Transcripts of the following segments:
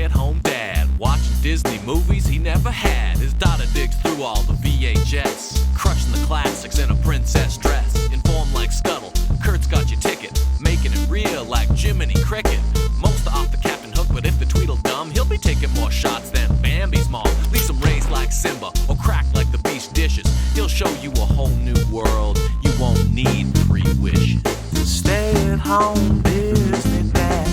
stay-at-home dad, watching Disney movies he never had. His daughter digs through all the VHS, crushing the classics in a princess dress. Informed like Scuttle, Kurt's got your ticket, making it real like Jiminy Cricket. Most are off the Captain Hook, but if the Tweedledum, he'll be taking more shots than Bambi's mom. Leave him raised like Simba, or cracked like the Beast dishes. He'll show you a whole new world, you won't need 3 wishes. Stay-at-home Disney dad.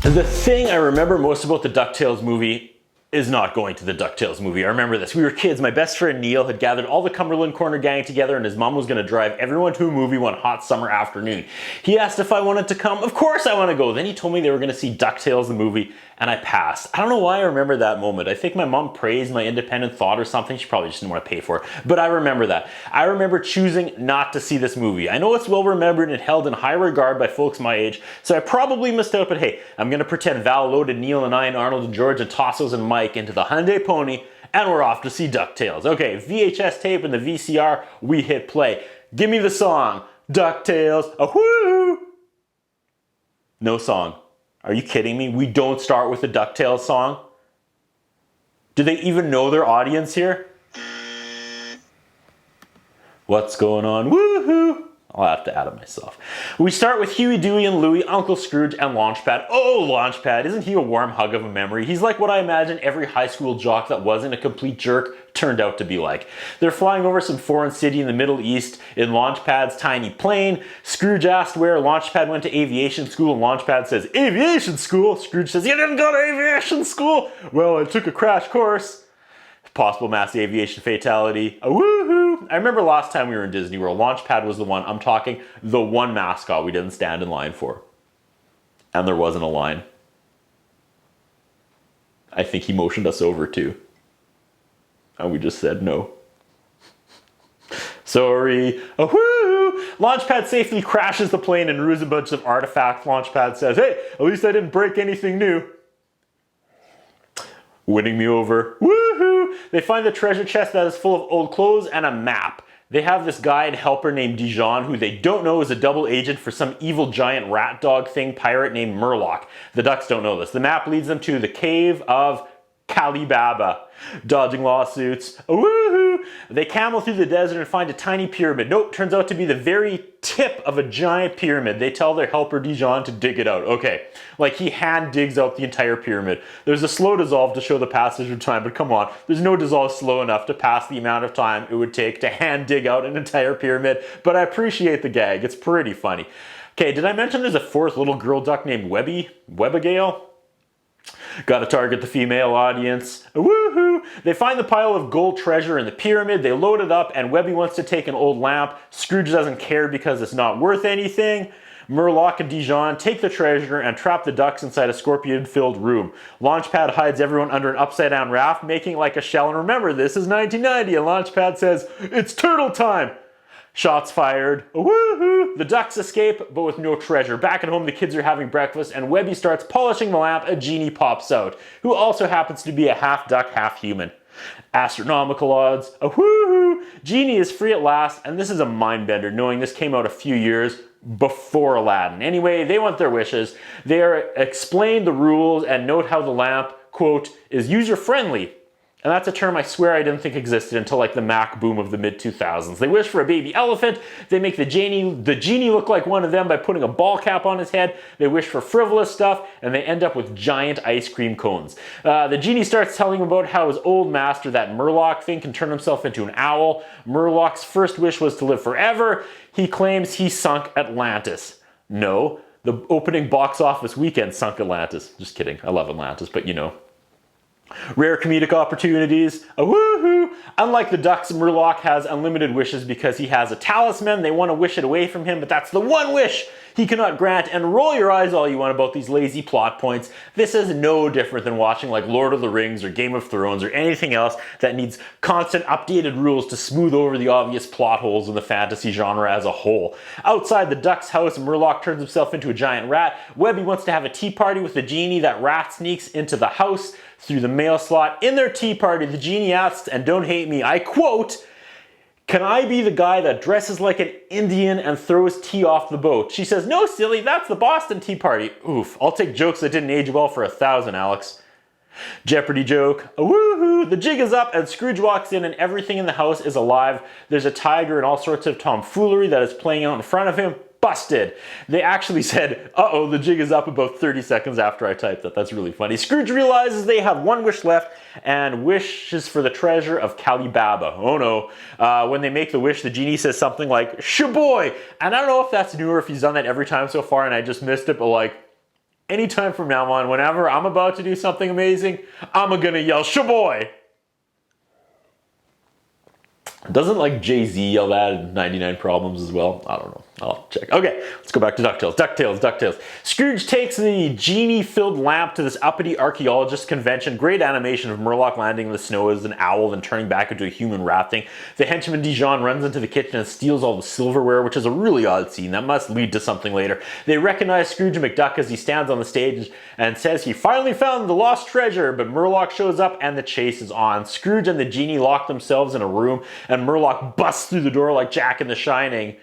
The thing I remember most about the DuckTales movie is not going to the DuckTales movie. I remember this. We were kids. My best friend Neil had gathered all the Cumberland Corner gang together and his mom was going to drive everyone to a movie one hot summer afternoon. He asked if I wanted to come. Of course I want to go. Then he told me they were going to see DuckTales the movie and I passed. I don't know why I remember that moment. I think my mom praised my independent thought or something. She probably just didn't want to pay for it. But I remember that. I remember choosing not to see this movie. I know it's well remembered and held in high regard by folks my age, so I probably missed out, but hey, I'm going to pretend Val loaded Neil and I and Arnold and George and Tassos and Mike into the Hyundai Pony and we're off to see DuckTales. Okay, VHS tape and the VCR, we hit play. Give me the song, DuckTales, a-whoo! No song. Are you kidding me? We don't start with the DuckTales song? Do they even know their audience here? What's going on? Woohoo! I'll have to add it myself. We start with Huey, Dewey, and Louie, Uncle Scrooge, and Launchpad. Oh, Launchpad, isn't he a warm hug of a memory? He's like what I imagine every high school jock that wasn't a complete jerk turned out to be like. They're flying over some foreign city in the Middle East in Launchpad's tiny plane. Scrooge asked where Launchpad went to aviation school, and Launchpad says, aviation school? Scrooge says, you didn't go to aviation school? Well, I took a crash course. Possible mass aviation fatality. Woohoo! I remember last time we were in Disney World, Launchpad was the one, I'm talking the one mascot we didn't stand in line for. And there wasn't a line. I think he motioned us over too. And we just said no. Sorry. Woo! Launchpad safely crashes the plane and ruins a bunch of artifacts. Launchpad says, hey, at least I didn't break anything new. Winning me over. Woohoo! They find the treasure chest that is full of old clothes and a map. They have this guy and helper named Dijon who they don't know is a double agent for some evil giant rat dog thing pirate named Murloc. The ducks don't know this. The map leads them to the cave of Kalibaba. Dodging lawsuits. Woohoo! They camel through the desert and find a tiny pyramid. Nope, turns out to be the very tip of a giant pyramid. They tell their helper Dijon to dig it out. Okay, like he hand digs out the entire pyramid. There's a slow dissolve to show the passage of time, but come on, there's no dissolve slow enough to pass the amount of time it would take to hand dig out an entire pyramid, but I appreciate the gag. It's pretty funny. Okay, did I mention there's a fourth little girl duck named Webigail? Gotta target the female audience. Woohoo! They find the pile of gold treasure in the pyramid, they load it up, and Webby wants to take an old lamp. Scrooge doesn't care because it's not worth anything. Murloc and Dijon take the treasure and trap the ducks inside a scorpion-filled room. Launchpad hides everyone under an upside-down raft, making like a shell, and remember, this is 1990, and Launchpad says, it's turtle time! Shots fired. Woohoo! The ducks escape, but with no treasure. Back at home, the kids are having breakfast, and Webby starts polishing the lamp. A genie pops out, who also happens to be a half duck, half human. Astronomical odds. Woohoo! Genie is free at last, and this is a mind bender, knowing this came out a few years before Aladdin. Anyway, they want their wishes. They are explain the rules and note how the lamp, quote, is user-friendly. And that's a term I swear I didn't think existed until like the Mac boom of the mid-2000s. They wish for a baby elephant, they make the genie look like one of them by putting a ball cap on his head, they wish for frivolous stuff, and they end up with giant ice cream cones. The genie starts telling him about how his old master, that Murloc thing, can turn himself into an owl. Murloc's first wish was to live forever. He claims he sunk Atlantis. No, the opening box office weekend sunk Atlantis. Just kidding, I love Atlantis, but you know. Rare comedic opportunities. Woohoo! Unlike the ducks, Murloc has unlimited wishes because he has a talisman. They want to wish it away from him, but that's the one wish he cannot grant. And roll your eyes all you want about these lazy plot points. This is no different than watching like Lord of the Rings or Game of Thrones or anything else that needs constant updated rules to smooth over the obvious plot holes in the fantasy genre as a whole. Outside the duck's house, Murloc turns himself into a giant rat. Webby wants to have a tea party with the genie. That rat sneaks into the house through the mail slot. In their tea party, the genie asks, and don't hate me, I quote, "Can I be the guy that dresses like an Indian and throws tea off the boat?" She says, "No, silly, that's the Boston Tea Party." Oof, I'll take jokes that didn't age well for 1,000, Alex. Jeopardy joke. Woohoo! The jig is up and Scrooge walks in and everything in the house is alive. There's a tiger and all sorts of tomfoolery that is playing out in front of him. Busted. They actually said, uh-oh, the jig is up about 30 seconds after I typed that. That's really funny. Scrooge realizes they have one wish left and wishes for the treasure of Calibaba. Oh no. When they make the wish, the genie says something like, "Shaboy!" And I don't know if that's new or if he's done that every time so far and I just missed it, but like, anytime from now on, whenever I'm about to do something amazing, I'm gonna yell, "Shaboy!" Doesn't like Jay-Z yell that in 99 Problems as well? I don't know. I'll check. Okay, let's go back to DuckTales. DuckTales. Scrooge takes the genie-filled lamp to this uppity archaeologist convention. Great animation of Murloc landing in the snow as an owl, then turning back into a human rat thing. The henchman Dijon runs into the kitchen and steals all the silverware, which is a really odd scene. That must lead to something later. They recognize Scrooge McDuck as he stands on the stage and says he finally found the lost treasure, but Murloc shows up and the chase is on. Scrooge and the genie lock themselves in a room and Murloc busts through the door like Jack in The Shining.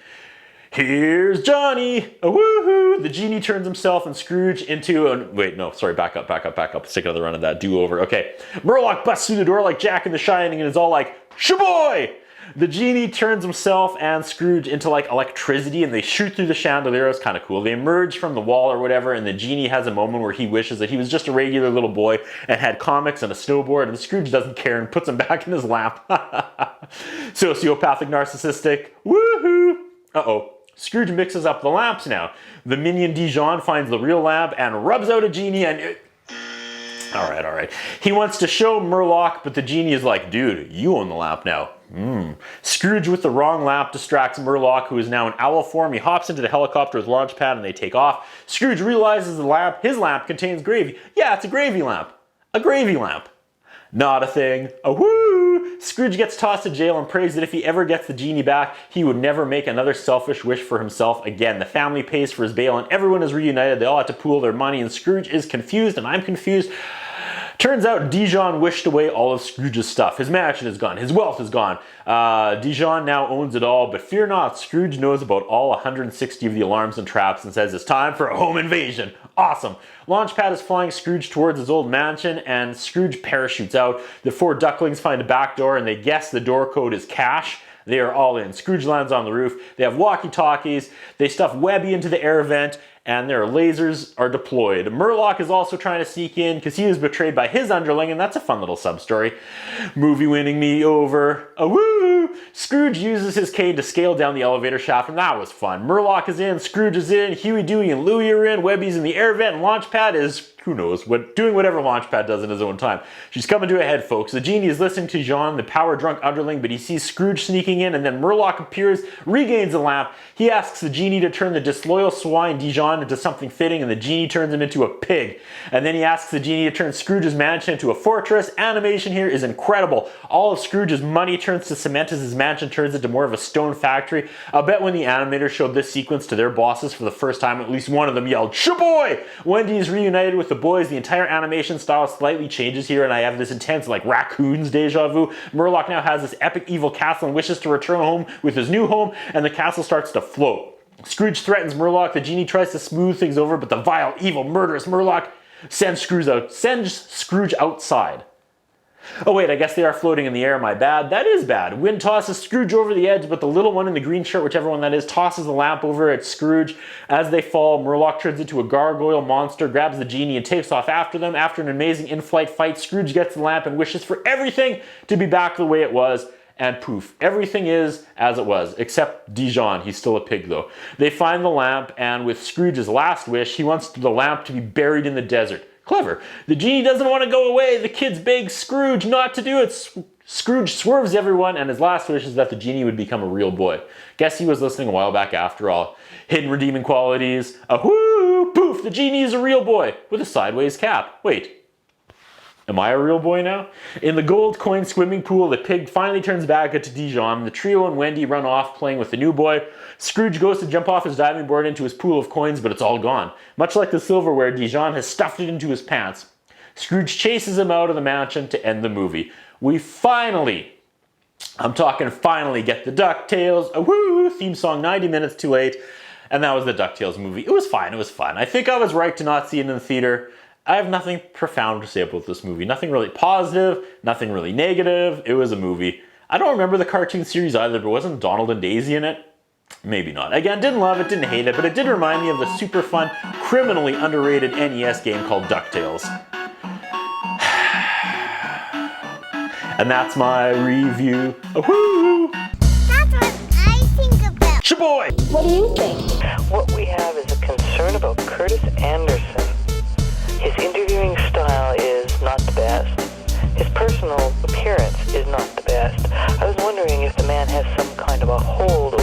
Here's Johnny! A woohoo! The genie turns himself and Scrooge into a... Wait, no, sorry, back up. Let's take another run of that. Do-over. Okay. Murloc busts through the door like Jack in The Shining and is all like, "Shaboy!" The genie turns himself and Scrooge into like electricity and they shoot through the chandelier. It's kind of cool. They emerge from the wall or whatever and the genie has a moment where he wishes that he was just a regular little boy and had comics and a snowboard and Scrooge doesn't care and puts him back in his lap. Sociopathic, narcissistic. Woohoo! Uh-oh. Scrooge mixes up the lamps now. The minion Dijon finds the real lamp and rubs out a genie and... All right. He wants to show Murloc, but the genie is like, "Dude, you own the lamp now." Scrooge with the wrong lamp distracts Murloc, who is now in owl form. He hops into the helicopter with launch pad and they take off. Scrooge realizes his lamp contains gravy. Yeah, it's a gravy lamp. A gravy lamp. Not a thing. A woo! Scrooge gets tossed to jail and prays that if he ever gets the genie back, he would never make another selfish wish for himself again. The family pays for his bail and everyone is reunited. They all have to pool their money and Scrooge is confused and I'm confused. Turns out Dijon wished away all of Scrooge's stuff. His mansion is gone. His wealth is gone. Dijon now owns it all, but fear not, Scrooge knows about all 160 of the alarms and traps and says it's time for a home invasion. Awesome. Launchpad is flying Scrooge towards his old mansion and Scrooge parachutes out. The four ducklings find a back door and they guess the door code is cash. They are all in. Scrooge lands on the roof. They have walkie-talkies. They stuff Webby into the air vent and their lasers are deployed. Murloc is also trying to sneak in because he was betrayed by his underling and that's a fun little sub-story. Movie winning me over. A woo! Scrooge uses his cane to scale down the elevator shaft and that was fun. Murloc is in, Scrooge is in, Huey, Dewey, and Louie are in, Webby's in the air vent, and Launchpad is, who knows, doing whatever Launchpad does in his own time. She's coming to a head, folks. The genie is listening to Jean, the power-drunk underling, but he sees Scrooge sneaking in and then Murloc appears, regains the lamp. He asks the genie to turn the disloyal swine Dijon into something fitting and the genie turns him into a pig. And then he asks the genie to turn Scrooge's mansion into a fortress. Animation here is incredible. All of Scrooge's money turns to cement as his mansion turns into more of a stone factory. I'll bet when the animators showed this sequence to their bosses for the first time, at least one of them yelled, "Shaboy!" Wendy is reunited with the boys. The entire animation style slightly changes here and I have this intense like raccoons deja vu. Murloc now has this epic evil castle and wishes to return home with his new home and the castle starts to float. Scrooge threatens Murloc. The genie tries to smooth things over, but the vile, evil, murderous Murloc sends Scrooge outside. Oh wait, I guess they are floating in the air, my bad. That is bad. Wind tosses Scrooge over the edge, but the little one in the green shirt, whichever one that is, tosses the lamp over at Scrooge. As they fall, Murloc turns into a gargoyle monster, grabs the genie and takes off after them. After an amazing in-flight fight, Scrooge gets the lamp and wishes for everything to be back the way it was. And poof, everything is as it was, except Dijon. He's still a pig though. They find the lamp, and with Scrooge's last wish, he wants the lamp to be buried in the desert. Clever. The genie doesn't want to go away. The kids beg Scrooge not to do it. Scrooge swerves everyone, and his last wish is that the genie would become a real boy. Guess he was listening a while back after all. Hidden redeeming qualities. Whoo! Poof! The genie is a real boy with a sideways cap. Wait. Am I a real boy now? In the gold coin swimming pool, the pig finally turns back into Dijon. The trio and Wendy run off playing with the new boy. Scrooge goes to jump off his diving board into his pool of coins, but it's all gone. Much like the silverware, Dijon has stuffed it into his pants. Scrooge chases him out of the mansion to end the movie. We finally, I'm talking finally, get the DuckTales woo theme song 90 minutes too late. And that was the DuckTales movie. It was fine, it was fun. I think I was right to not see it in the theater. I have nothing profound to say about this movie. Nothing really positive, nothing really negative. It was a movie. I don't remember the cartoon series either, but wasn't Donald and Daisy in it? Maybe not. Again, didn't love it, didn't hate it, but it did remind me of the super fun, criminally underrated NES game called DuckTales. And that's my review. Woohoo! That's what I think about. Shaboy! What do you think? What we have is a concern about Curtis Anderson. His interviewing style is not the best. His personal appearance is not the best. I was wondering if the man has some kind of a hold